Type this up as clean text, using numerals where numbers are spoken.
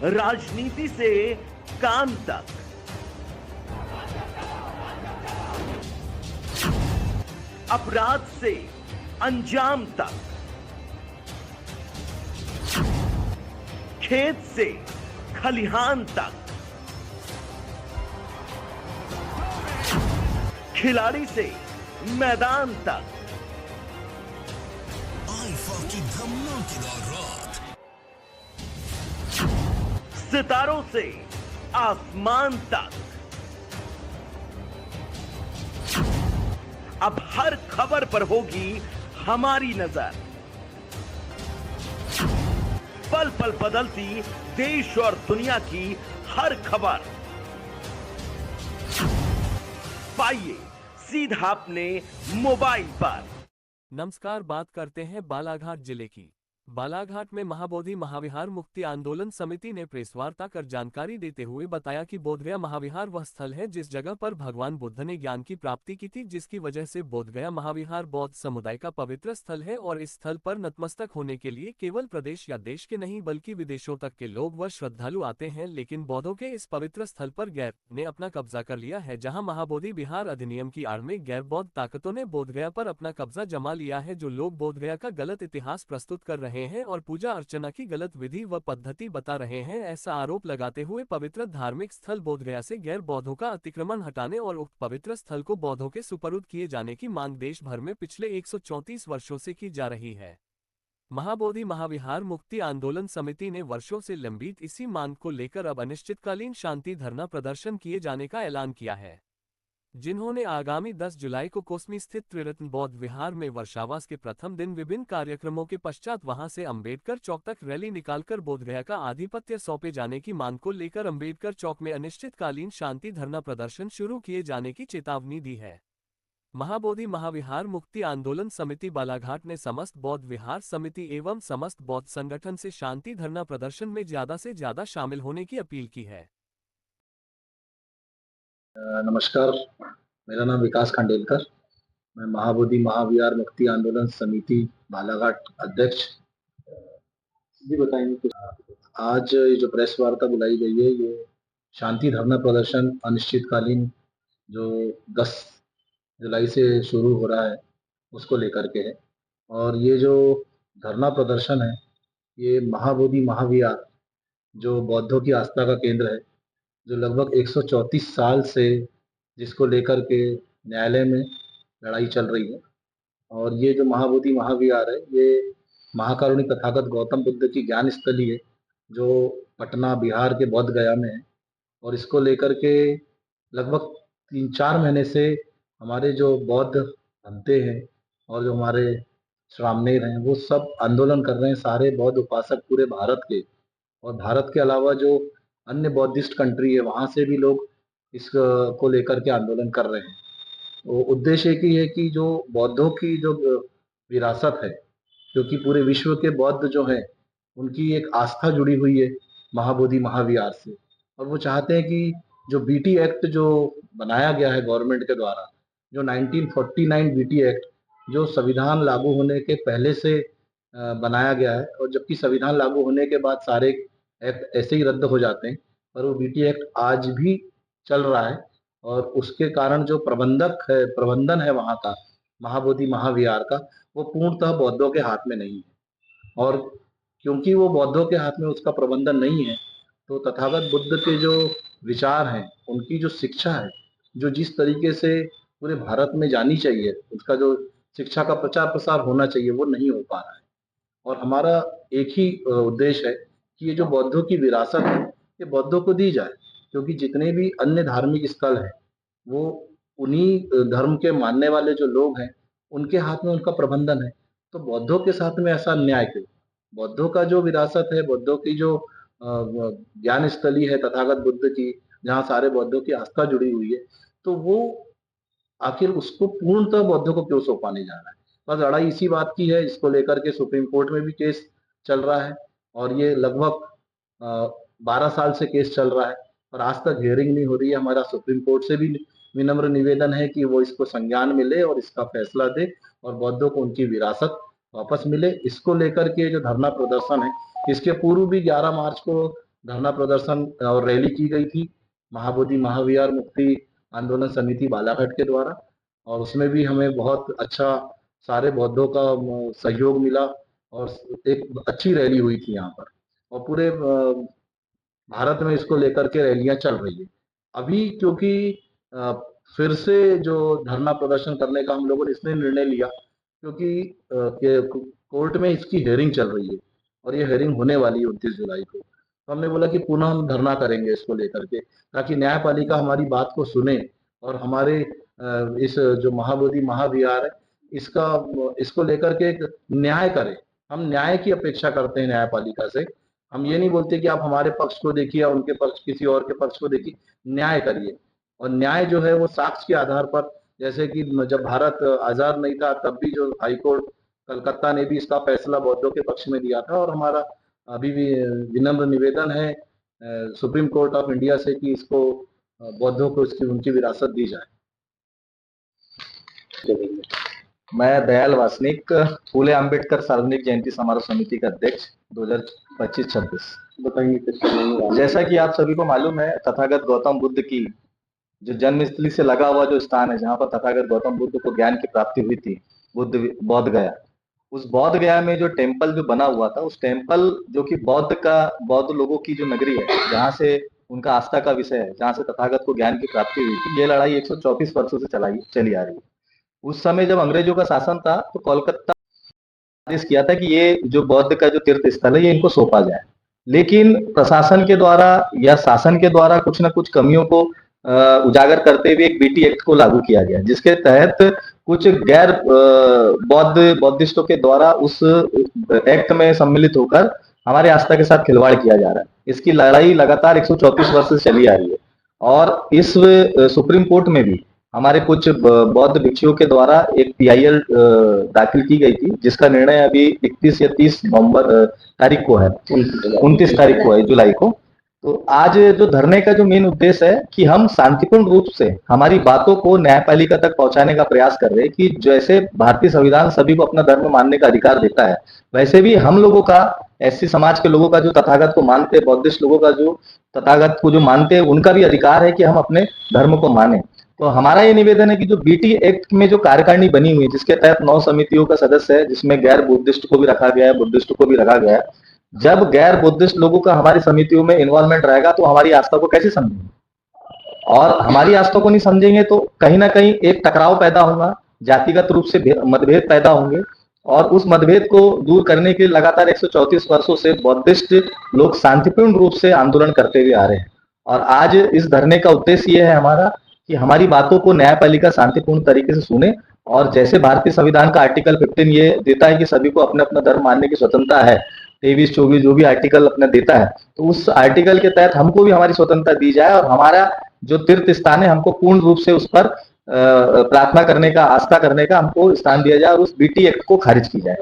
राजनीति से काम तक, अपराध से अंजाम तक, खेत से खलिहान तक, खिलाड़ी से मैदान तक, आईफा की धमाकेदार रात, सितारों से आसमान तक, अब हर खबर पर होगी हमारी नजर। पल पल बदलती देश और दुनिया की हर खबर पाइए सीधा अपने मोबाइल पर। नमस्कार, बात करते हैं बालाघाट जिले की। बालाघाट में महाबोधि महाविहार मुक्ति आंदोलन समिति ने प्रेस वार्ता कर जानकारी देते हुए बताया कि बोधगया महाविहार वह स्थल है जिस जगह पर भगवान बुद्ध ने ज्ञान की प्राप्ति की थी, जिसकी वजह से बोधगया महाविहार बौद्ध समुदाय का पवित्र स्थल है और इस स्थल पर नतमस्तक होने के लिए केवल प्रदेश या देश के नहीं बल्कि विदेशों तक के लोग व श्रद्धालु आते हैं। लेकिन बौद्धों के इस पवित्र स्थल पर गैर ने अपना कब्जा कर लिया है, जहाँ महाबोधि विहार अधिनियम की आड़ में गैर बौद्ध ताकतों ने बोधगया पर अपना कब्जा जमा लिया है। जो लोग बोधगया का गलत इतिहास प्रस्तुत कर रहे हैं और पूजा अर्चना की गलत विधि व पद्धति बता रहे हैं, ऐसा आरोप लगाते हुए पवित्र धार्मिक स्थल बोधगया से गैर बौद्धों का अतिक्रमण हटाने और उक्त पवित्र स्थल को बौद्धों के सुपुर्द किए जाने की मांग देश भर में पिछले 134 वर्षों से की जा रही है। महाबोधि महाविहार मुक्ति आंदोलन समिति ने वर्षों से लंबित इसी मांग को लेकर अब अनिश्चितकालीन शांति धरना प्रदर्शन किए जाने का ऐलान किया है, जिन्होंने आगामी 10 जुलाई को कोसमी स्थित त्रिरत्न बौद्ध विहार में वर्षावास के प्रथम दिन विभिन्न कार्यक्रमों के पश्चात वहां से अंबेडकर चौक तक रैली निकालकर बोधगया का आधिपत्य सौंपे जाने की मांग को लेकर अंबेडकर चौक में अनिश्चितकालीन शांति धरना प्रदर्शन शुरू किए जाने की चेतावनी दी है। महाबोधि महाविहार मुक्ति आंदोलन समिति बालाघाट ने समस्त बौद्ध विहार समिति एवं समस्त बौद्ध संगठन से शांति धरना प्रदर्शन में ज्यादा से ज्यादा शामिल होने की अपील की है। नमस्कार, मेरा नाम विकास खांडेलकर, मैं महाबोधि महाविहार मुक्ति आंदोलन समिति बालाघाट अध्यक्ष जी बताएंगे कुछ। आज ये जो प्रेस वार्ता बुलाई गई है, ये शांति धरना प्रदर्शन अनिश्चितकालीन जो 10 जुलाई से शुरू हो रहा है उसको लेकर के है। और ये जो धरना प्रदर्शन है, ये महाबोधि महाविहार जो बौद्धों की आस्था का केंद्र है, जो लगभग 134 साल से जिसको लेकर के न्यायालय में लड़ाई चल रही है। और ये जो महाबोधि महाविहार है, ये महाकारुणिक तथागत गौतम बुद्ध की ज्ञान स्थली है, जो पटना बिहार के बोध गया में है। और इसको लेकर के लगभग 3-4 महीने से हमारे जो बौद्ध भंते हैं और जो हमारे श्रामणेर हैं, वो सब आंदोलन कर रहे हैं। सारे बौद्ध उपासक पूरे भारत के और भारत के अलावा जो अन्य बौद्धिस्ट कंट्री है, वहाँ से भी लोग इसको लेकर के आंदोलन कर रहे हैं। तो उद्देश्य एक ही है कि जो बौद्धों की जो विरासत है, क्योंकि पूरे विश्व के बौद्ध जो हैं, उनकी एक आस्था जुड़ी हुई है महाबोधि महाविहार से। और वो चाहते हैं कि जो बीटी एक्ट जो बनाया गया है गवर्नमेंट के द्वारा, जो 1949 बीटी एक्ट, जो संविधान लागू होने के पहले से बनाया गया है, और जबकि संविधान लागू होने के बाद सारे एक्ट ऐसे ही रद्द हो जाते हैं, पर वो बीटी एक्ट आज भी चल रहा है। और उसके कारण जो प्रबंधन है वहाँ का महाबोधि महाविहार का, वो पूर्णतः बौद्धों के हाथ में नहीं है। और क्योंकि वो बौद्धों के हाथ में उसका प्रबंधन नहीं है, तो तथागत बुद्ध के जो विचार हैं, उनकी जो शिक्षा है, जो जिस तरीके से पूरे भारत में जानी चाहिए, उसका जो शिक्षा का प्रचार प्रसार होना चाहिए, वो नहीं हो पा रहा है। और हमारा एक ही उद्देश्य है कि ये जो बौद्धों की विरासत है, ये बौद्धों को दी जाए, क्योंकि जितने भी अन्य धार्मिक स्थल हैं, वो उन्हीं धर्म के मानने वाले जो लोग हैं, उनके हाथ में उनका प्रबंधन है। तो बौद्धों के साथ में ऐसा अन्याय क्यों? बौद्धों का जो विरासत है, बौद्धों की जो ज्ञान स्थली है तथागत बुद्ध की, जहाँ सारे बौद्धों की आस्था जुड़ी हुई है, तो वो आखिर उसको पूर्णतः बौद्धों को क्यों सौंपाने जा रहा है? बस लड़ाई इसी बात की है। इसको लेकर के सुप्रीम कोर्ट में भी केस चल रहा है, और ये लगभग 12 साल से केस चल रहा है, और आज तक हियरिंग नहीं हो रही है। हमारा सुप्रीम कोर्ट से भी विनम्र निवेदन है कि वो इसको संज्ञान में ले और इसका फैसला दे, और बौद्धों को उनकी विरासत वापस मिले। इसको लेकर के जो धरना प्रदर्शन है, इसके पूर्व भी 11 मार्च को धरना प्रदर्शन और रैली की गई थी महाबोधि महाविहार मुक्ति आंदोलन समिति बालाघाट के द्वारा, और उसमें भी हमें बहुत अच्छा सारे बौद्धों का सहयोग मिला और एक अच्छी रैली हुई थी यहाँ पर, और पूरे भारत में इसको लेकर के रैलियां चल रही है। अभी क्योंकि फिर से जो धरना प्रदर्शन करने का हम लोगों ने इसलिए निर्णय लिया क्योंकि कोर्ट में इसकी हेयरिंग चल रही है और ये हेयरिंग होने वाली है 29 जुलाई को। तो हमने बोला कि पुनः हम धरना करेंगे इसको लेकर के, ताकि न्यायपालिका हमारी बात को सुने और हमारे इस जो महाबोधि महाविहार है इसको लेकर के एक न्याय करे। हम न्याय की अपेक्षा करते हैं न्यायपालिका से। हम ये नहीं बोलते कि आप हमारे पक्ष को देखिए या उनके पक्ष किसी और के पक्ष को देखिए, न्याय करिए। और न्याय जो है वो साक्ष्य के आधार पर, जैसे कि जब भारत आजाद नहीं था तब भी जो हाईकोर्ट कलकत्ता ने भी इसका फैसला बौद्धों के पक्ष में दिया था, और हमारा अभी भी विनम्र निवेदन है सुप्रीम कोर्ट ऑफ इंडिया से कि इसको बौद्धों को इसकी उनकी विरासत दी जाए। मैं दयाल वासनिक, फूले अंबेडकर सार्वजनिक जयंती समारोह समिति का अध्यक्ष 2025-26। बताइए। जैसा कि आप सभी को मालूम है, तथागत गौतम बुद्ध की जो जन्मस्थली से लगा हुआ जो स्थान है जहाँ पर तथागत गौतम बुद्ध को ज्ञान की प्राप्ति हुई थी, बौद्ध गया, उस बौद्ध गया में जो टेम्पल जो बना हुआ था, उस टेम्पल जो कि बौद्ध लोगों की जो नगरी है, जहाँ से उनका आस्था का विषय है, जहाँ से तथागत को ज्ञान की प्राप्ति हुई थी, ये लड़ाई 124 वर्षों से चली आ रही है। उस समय जब अंग्रेजों का शासन था तो कोलकाता आदेश किया था कि ये जो बौद्ध का जो तीर्थ स्थल है ये इनको सौंपा जाए, लेकिन प्रशासन के द्वारा या शासन के द्वारा कुछ न कुछ कमियों को उजागर करते हुए एक बीटी एक्ट को लागू किया गया, जिसके तहत कुछ गैर बौद्धिस्टों के द्वारा उस एक्ट में सम्मिलित होकर हमारे आस्था के साथ खिलवाड़ किया जा रहा है। इसकी लड़ाई लगातार 124 वर्ष से चली आ रही है, और इस सुप्रीम कोर्ट में भी हमारे कुछ बौद्ध भिक्षुओं के द्वारा एक PIL दाखिल की गई थी, जिसका निर्णय अभी 31 या 30 नवंबर तारीख को है, 29 तारीख को है जुलाई को। तो आज जो धरने का जो मेन उद्देश्य है कि हम शांतिपूर्ण रूप से हमारी बातों को न्यायपालिका तक पहुंचाने का प्रयास कर रहे हैं कि जैसे भारतीय संविधान सभी को अपना धर्म मानने का अधिकार देता है, वैसे भी हम लोगों का, SC समाज के लोगों का जो तथागत को मानते हैं, बौद्धिस्ट लोगों का जो तथागत को जो मानते हैं, उनका भी अधिकार है कि हम अपने धर्म को माने। तो हमारा ये निवेदन है कि जो BT एक्ट में जो कार्यकारिणी बनी हुई है, जिसके तहत 9 समितियों का सदस्य है, जिसमें गैर बुद्धिस्ट को भी रखा गया है, बुद्धिस्ट को भी रखा गया है। जब गैर बुद्धिस्ट लोगों का हमारी समितियों में इन्वॉल्वमेंट रहेगा तो हमारी आस्था को कैसे समझेंगे, और हमारी आस्था को नहीं समझेंगे तो कहीं ना कहीं एक टकराव पैदा होगा, जातिगत रूप से मतभेद पैदा होंगे, और उस मतभेद को दूर करने के लिए लगातार 134 वर्षों से बौद्धिस्ट लोग शांतिपूर्ण रूप से आंदोलन करते हुए आ रहे हैं। और आज इस धरने का उद्देश्य ये है हमारा कि हमारी बातों को न्यायपालिका शांतिपूर्ण तरीके से सुने, और जैसे भारतीय संविधान का आर्टिकल 15 ये देता है कि सभी को अपने अपना धर्म मानने की स्वतंत्रता है, 23-24 जो भी आर्टिकल अपना देता है, तो उस आर्टिकल के तहत हमको भी हमारी स्वतंत्रता दी जाए, और हमारा जो तीर्थ स्थान है हमको पूर्ण रूप से उस पर प्रार्थना करने का, आस्था करने का हमको स्थान दिया जाए, और उस BT एक्ट को खारिज की जाए।